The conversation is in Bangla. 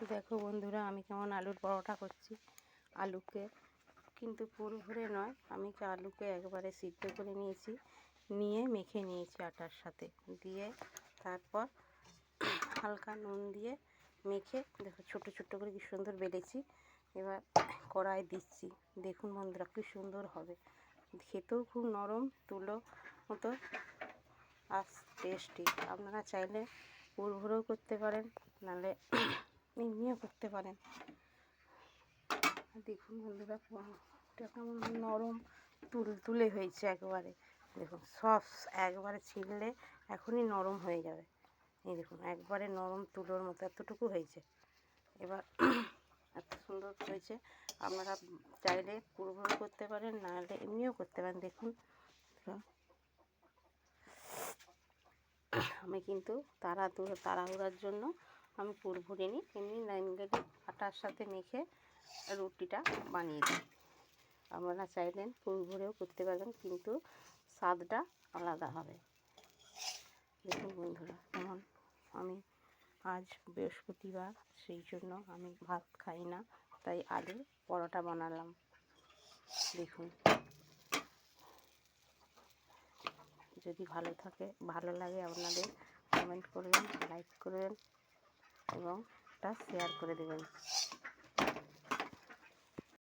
দেখো বন্ধুরা, আমি কেমন আলুর পরোটা করছি। আলুকে কিন্তু পুরো ভরে নয়, আমি আলুকে একবারে সিদ্ধ করে নিয়েছি, নিয়ে মেখে নিয়েছি আটার সাথে দিয়ে, তারপর হালকা নুন দিয়ে মেখে দেখো ছোটো ছোটো করে কি সুন্দর বেলেছি। এবার কড়াই দিচ্ছি, দেখুন বন্ধুরা কি সুন্দর হবে, খেতেও খুব নরম তুলো মতো আর টেস্টি। আপনারা চাইলে পুর ভরেও করতে পারেন, নাহলে এমনিও করতে পারেন। দেখুন বন্ধুরা কেমন নরম তুলে হয়েছে একেবারে। দেখুন সফট, একবারে ছিললে এখনই নরম হয়ে যাবে। এই দেখুন একবারে নরম তুলোর মতো এতটুকু হয়েছে। এবার এত সুন্দর হয়েছে, আপনারা চাইলে পুর ভরে করতে পারেন, নাহলে এমনিও করতে পারেন। দেখুন আমি কিন্তু তাড়াহুড়ার জন্য আমি পুর ভরে নিই, এমনি নাইনগালি আটার সাথে মেখে রুটিটা বানিয়ে দিই। আপনারা চাইলেন পুর ভরেও করতে পারবেন, কিন্তু স্বাদটা আলাদা হবে। দেখুন বন্ধুরা কেমন, আমি আজ বৃহস্পতিবার, সেই জন্য আমি ভাত খাই না, তাই আলুর পরোটা বানালাম। দেখুন, যদি ভালো লাগে আপনাদের কমেন্ট করবেন, লাইক করবেন এবং একটা শেয়ার করে দেবেন।